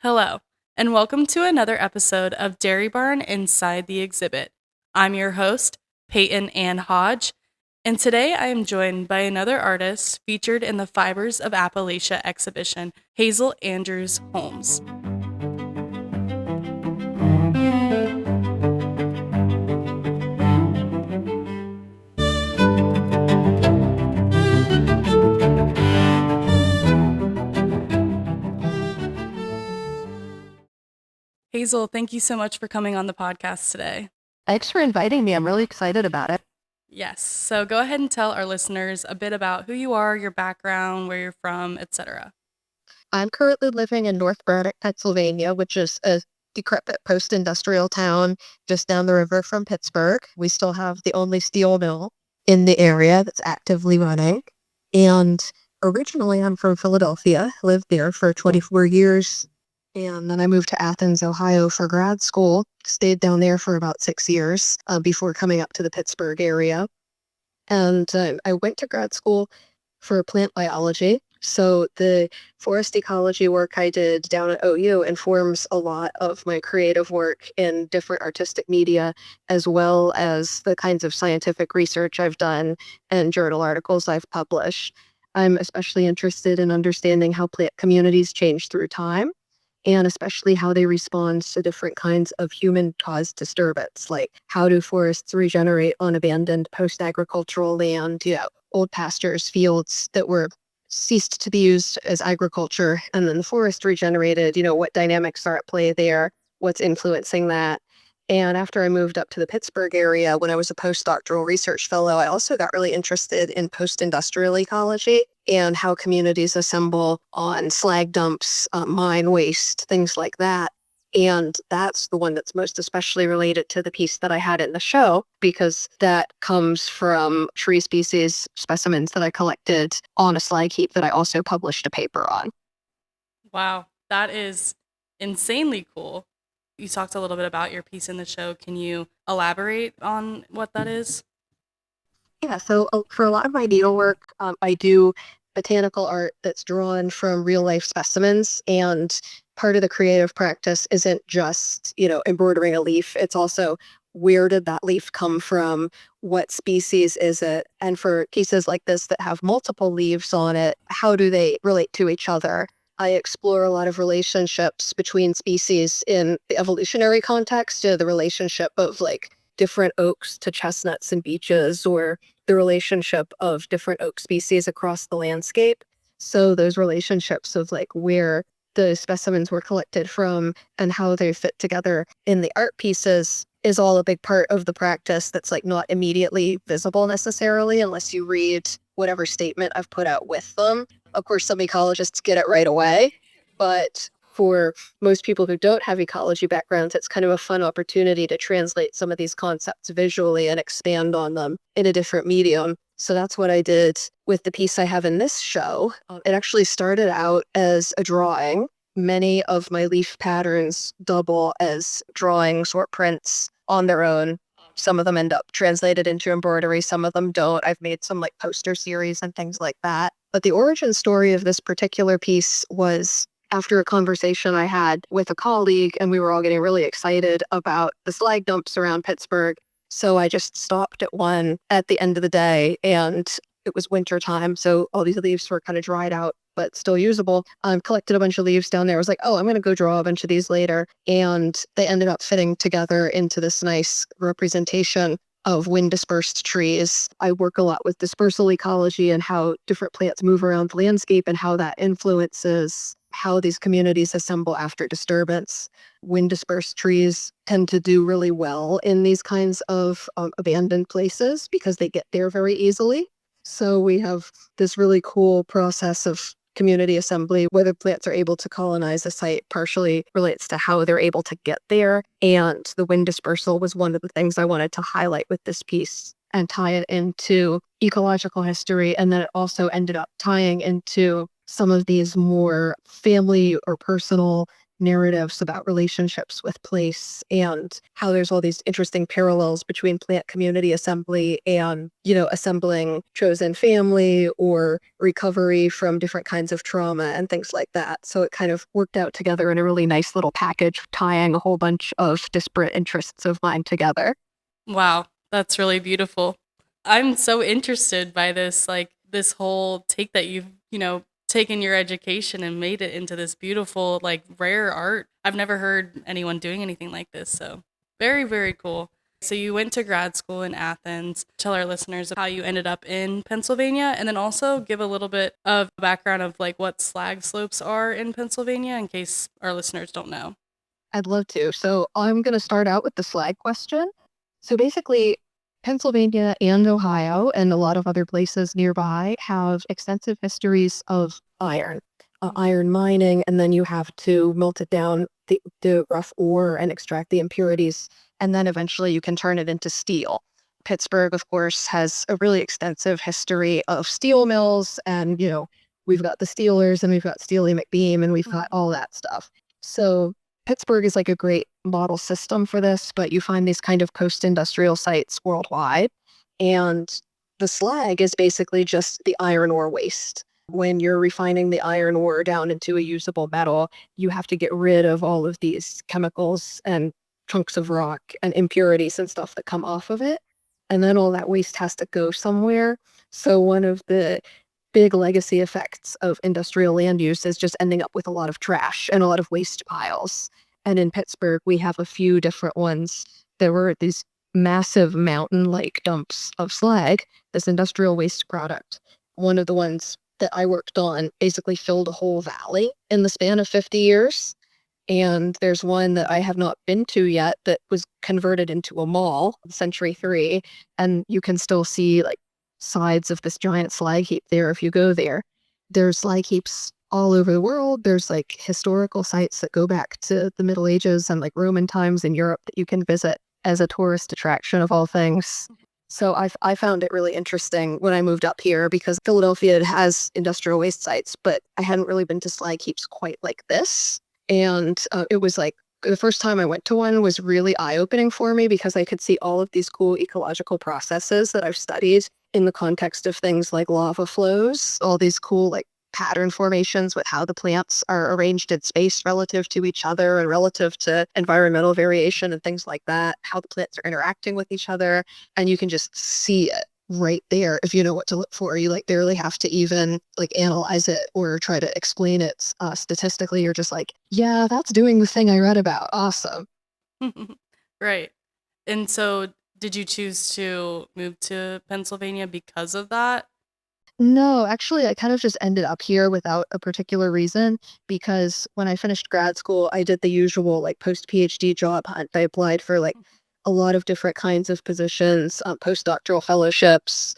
Hello, and welcome to another episode of Dairy Barn Inside the Exhibit. I'm your host, Peyton Ann Hodge, and today I am joined by another artist featured in the Fibers of Appalachia Exhibition, Hazel Andrews Holmes. Hazel, thank you so much for coming on the podcast today. Thanks for inviting me. I'm really excited about it. Yes, so go ahead and tell our listeners a bit about who you are, your background, where you're from, etc. I'm currently living in North Braddock, Pennsylvania, which is a decrepit post-industrial town just down the river from Pittsburgh. We still have the only steel mill in the area that's actively running. And originally, I'm from Philadelphia, lived there for 24 years. And then I moved to Athens, Ohio for grad school, stayed down there for about 6 years before coming up to the Pittsburgh area. And I went to grad school for plant biology. So the forest ecology work I did down at OU informs a lot of my creative work in different artistic media, as well as the kinds of scientific research I've done and journal articles I've published. I'm especially interested in understanding how plant communities change through time, and especially how they respond to different kinds of human-caused disturbance, like how do forests regenerate on abandoned post-agricultural land, old pastures, fields that were ceased to be used as agriculture, and then the forest regenerated, what dynamics are at play there, what's influencing that. And after I moved up to the Pittsburgh area, when I was a postdoctoral research fellow, I also got really interested in post-industrial ecology and how communities assemble on slag dumps, mine waste, things like that. And that's the one that's most especially related to the piece that I had in the show, because that comes from tree species specimens that I collected on a slag heap that I also published a paper on. Wow, that is insanely cool. You talked a little bit about your piece in the show. Can you elaborate on what that is? Yeah, so for a lot of my needlework, I do botanical art that's drawn from real life specimens. And part of the creative practice isn't just, embroidering a leaf. It's also where did that leaf come from? What species is it? And for pieces like this that have multiple leaves on it, how do they relate to each other? I explore a lot of relationships between species in the evolutionary context, the relationship of like different oaks to chestnuts and beeches, or the relationship of different oak species across the landscape. So those relationships of like where the specimens were collected from and how they fit together in the art pieces is all a big part of the practice that's like not immediately visible necessarily unless you read whatever statement I've put out with them. Of course, some ecologists get it right away, but for most people who don't have ecology backgrounds, it's kind of a fun opportunity to translate some of these concepts visually and expand on them in a different medium. So that's what I did with the piece I have in this show. It actually started out as a drawing. Many of my leaf patterns double as drawings or prints on their own. Some of them end up translated into embroidery, some of them don't. I've made some like poster series and things like that. But the origin story of this particular piece was after a conversation I had with a colleague, and we were all getting really excited about the slag dumps around Pittsburgh. So I just stopped at one at the end of the day, and it was winter time, so all these leaves were kind of dried out, but still usable. Collected a bunch of leaves down there. I was like, oh, I'm going to go draw a bunch of these later. And they ended up fitting together into this nice representation of wind dispersed trees. I work a lot with dispersal ecology and how different plants move around the landscape and how that influences how these communities assemble after disturbance. Wind dispersed trees tend to do really well in these kinds of abandoned places because they get there very easily. So we have this really cool process of community assembly. Whether plants are able to colonize a site partially relates to how they're able to get there. And the wind dispersal was one of the things I wanted to highlight with this piece and tie it into ecological history. And then it also ended up tying into some of these more family or personal narratives about relationships with place and how there's all these interesting parallels between plant community assembly and, assembling chosen family or recovery from different kinds of trauma and things like that. So it kind of worked out together in a really nice little package, tying a whole bunch of disparate interests of mine together. Wow, that's really beautiful. I'm so interested by this, like this whole take that you've, taken your education and made it into this beautiful, like rare art. I've never heard anyone doing anything like this. So very, very cool. So you went to grad school in Athens. Tell our listeners how you ended up in Pennsylvania, and then also give a little bit of background of like what slag slopes are in Pennsylvania in case our listeners don't know. I'd love to. So I'm going to start out with the slag question. So basically, Pennsylvania and Ohio and a lot of other places nearby have extensive histories of iron, iron mining, and then you have to melt it down, the rough ore, and extract the impurities, and then eventually you can turn it into steel. Pittsburgh, of course, has a really extensive history of steel mills, and we've got the Steelers, and we've got Steely McBeam, and we've got all that stuff. So Pittsburgh is like a great model system for this, but you find these kind of post-industrial sites worldwide. And the slag is basically just the iron ore waste. When you're refining the iron ore down into a usable metal, you have to get rid of all of these chemicals and chunks of rock and impurities and stuff that come off of it. And then all that waste has to go somewhere. So one of the big legacy effects of industrial land use is just ending up with a lot of trash and a lot of waste piles. And in Pittsburgh, we have a few different ones. There were these massive mountain-like dumps of slag, this industrial waste product. One of the ones that I worked on basically filled a whole valley in the span of 50 years. And there's one that I have not been to yet that was converted into a mall, Century 3, and you can still see like sides of this giant slag heap there if you go there. There's slag heaps all over the world. There's like historical sites that go back to the Middle Ages and like Roman times in Europe that you can visit as a tourist attraction of all things. So I found it really interesting when I moved up here because Philadelphia has industrial waste sites, but I hadn't really been to slag heaps quite like this. And it was like the first time I went to one was really eye-opening for me because I could see all of these cool ecological processes that I've studied in the context of things like lava flows, all these cool like pattern formations with how the plants are arranged in space relative to each other and relative to environmental variation and things like that, how the plants are interacting with each other. And you can just see it right there if you know what to look for. You like barely have to even like analyze it or try to explain it statistically. You're just like, yeah, that's doing the thing I read about. Awesome. Right. And so did you choose to move to Pennsylvania because of that? No, actually, I kind of just ended up here without a particular reason because when I finished grad school, I did the usual like post PhD job hunt. I applied for like a lot of different kinds of positions, postdoctoral fellowships,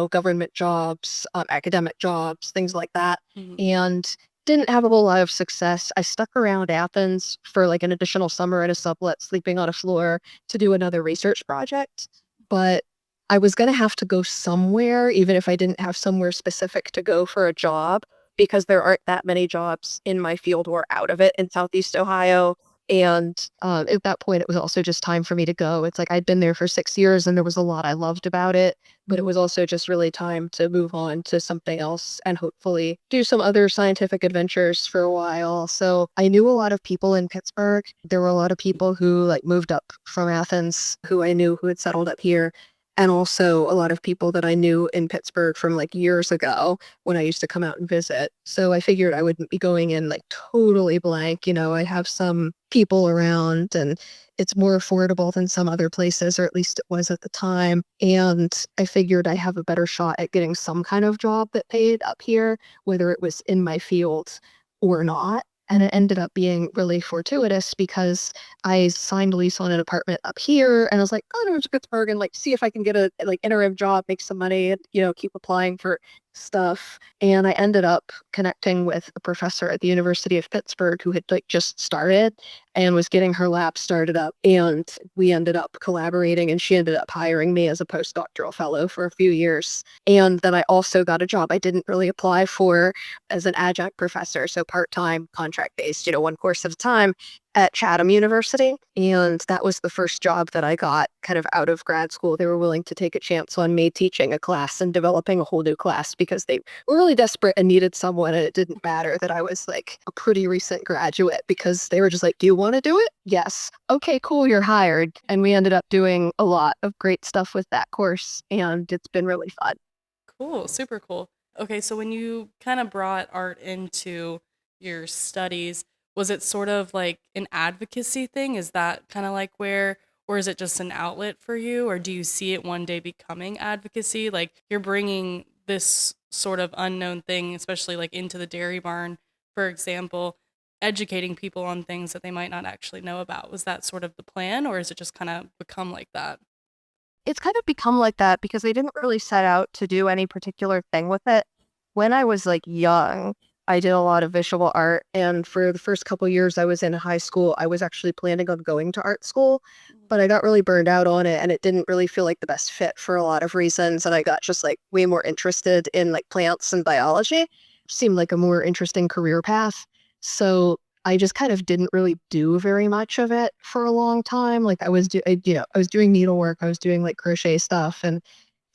government jobs, academic jobs, things like that, Mhm. and didn't have a whole lot of success. I stuck around Athens for like an additional summer in a sublet, sleeping on a floor to do another research project, but I was going to have to go somewhere, even if I didn't have somewhere specific to go for a job, because there aren't that many jobs in my field or out of it in Southeast Ohio. And at that point, it was also just time for me to go. It's like I'd been there for 6 years and there was a lot I loved about it, but it was also just really time to move on to something else and hopefully do some other scientific adventures for a while. So I knew a lot of people in Pittsburgh. There were a lot of people who like moved up from Athens who I knew who had settled up here. And also a lot of people that I knew in Pittsburgh from like years ago when I used to come out and visit. So I figured I wouldn't be going in like totally blank. I have some people around and it's more affordable than some other places, or at least it was at the time. And I figured I have a better shot at getting some kind of job that paid up here, whether it was in my field or not. And it ended up being really fortuitous because I signed a lease on an apartment up here and I was like, oh, no, it's Pittsburgh and like see if I can get a like interim job, make some money and, keep applying for stuff. And I ended up connecting with a professor at the University of Pittsburgh who had like just started and was getting her lab started up. And we ended up collaborating, and she ended up hiring me as a postdoctoral fellow for a few years. And then I also got a job I didn't really apply for as an adjunct professor, so part-time, contract-based, one course at a time at Chatham University. And that was the first job that I got kind of out of grad school. They were willing to take a chance on me teaching a class and developing a whole new class because they were really desperate and needed someone. And it didn't matter that I was like a pretty recent graduate because they were just like, do you want to do it? Yes. Okay, cool. You're hired. And we ended up doing a lot of great stuff with that course. And it's been really fun. Cool, super cool. Okay, so when you kind of brought art into your studies, was it sort of like an advocacy thing? Is that kind of like where, or is it just an outlet for you? Or do you see it one day becoming advocacy? Like you're bringing this sort of unknown thing, especially like into the dairy barn, for example, educating people on things that they might not actually know about. Was that sort of the plan, or is it just kind of become like that? It's kind of become like that because I didn't really set out to do any particular thing with it. When I was like young, I did a lot of visual art, and for the first couple years I was in high school, I was actually planning on going to art school, but I got really burned out on it and it didn't really feel like the best fit for a lot of reasons, and I got just like way more interested in like plants and biology. Seemed like a more interesting career path. So I just kind of didn't really do very much of it for a long time. Like I was doing needlework, I was doing like crochet stuff and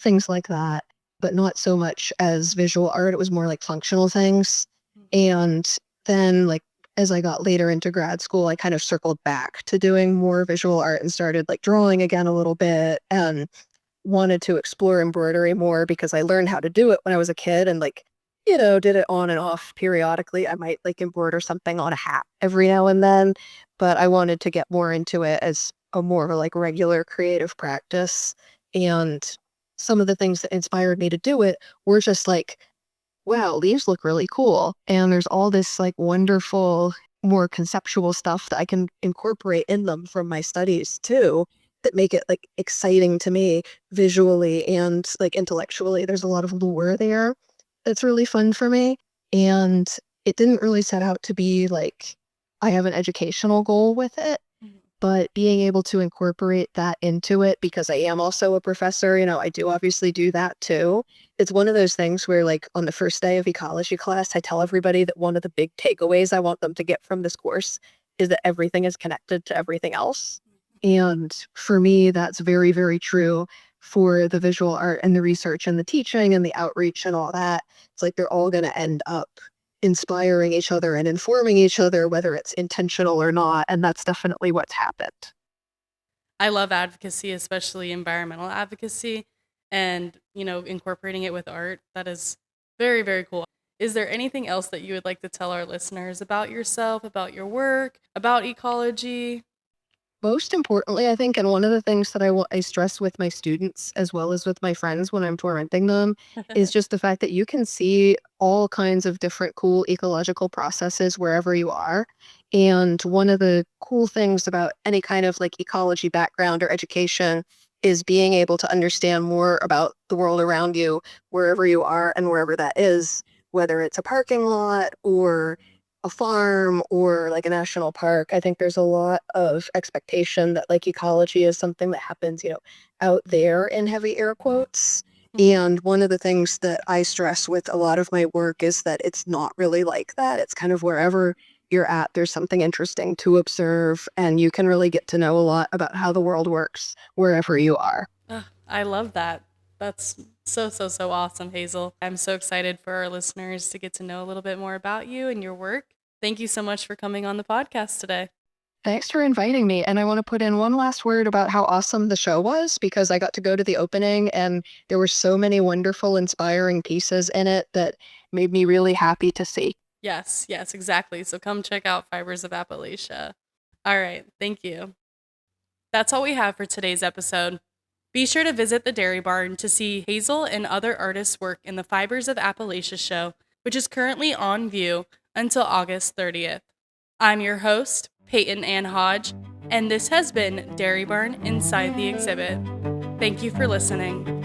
things like that, but not so much as visual art. It was more like functional things. And then like as I got later into grad school, I kind of circled back to doing more visual art and started like drawing again a little bit and wanted to explore embroidery more because I learned how to do it when I was a kid and like, did it on and off periodically. I might like embroider something on a hat every now and then, but I wanted to get more into it as a more of a like regular creative practice. And some of the things that inspired me to do it were just like, wow, these look really cool. And there's all this like wonderful, more conceptual stuff that I can incorporate in them from my studies too, that make it like exciting to me visually and like intellectually. There's a lot of lore there that's really fun for me. And it didn't really set out to be like I have an educational goal with it, Mhm. but being able to incorporate that into it because I am also a professor, I do obviously do that too. It's one of those things where like on the first day of ecology class, I tell everybody that one of the big takeaways I want them to get from this course is that everything is connected to everything else. And for me, that's very, very true for the visual art and the research and the teaching and the outreach and all that. It's like they're all going to end up inspiring each other and informing each other, whether it's intentional or not. And that's definitely what's happened. I love advocacy, especially environmental advocacy, and, incorporating it with art. That is very, very cool. Is there anything else that you would like to tell our listeners about yourself, about your work, about ecology? Most importantly, I think, and one of the things that I stress with my students as well as with my friends when I'm torrenting them is just the fact that you can see all kinds of different cool ecological processes wherever you are. And one of the cool things about any kind of like ecology background or education is being able to understand more about the world around you, wherever you are and wherever that is, whether it's a parking lot or a farm or like a national park. I think there's a lot of expectation that like ecology is something that happens, out there in heavy air quotes. Mhm. And one of the things that I stress with a lot of my work is that it's not really like that. It's kind of wherever you're at, there's something interesting to observe, and you can really get to know a lot about how the world works wherever you are. Ugh, I love that. That's so, so, so awesome, Hazel. I'm so excited for our listeners to get to know a little bit more about you and your work. Thank you so much for coming on the podcast today. Thanks for inviting me. And I want to put in one last word about how awesome the show was because I got to go to the opening and there were so many wonderful, inspiring pieces in it that made me really happy to see. Yes, yes, exactly. So come check out Fibers of Appalachia. All right, thank you. That's all we have for today's episode. Be sure to visit the Dairy Barn to see Hazel and other artists' work in the Fibers of Appalachia show, which is currently on view until August 30th. I'm your host, Peyton Ann Hodge, and this has been Dairy Barn Inside the Exhibit. Thank you for listening.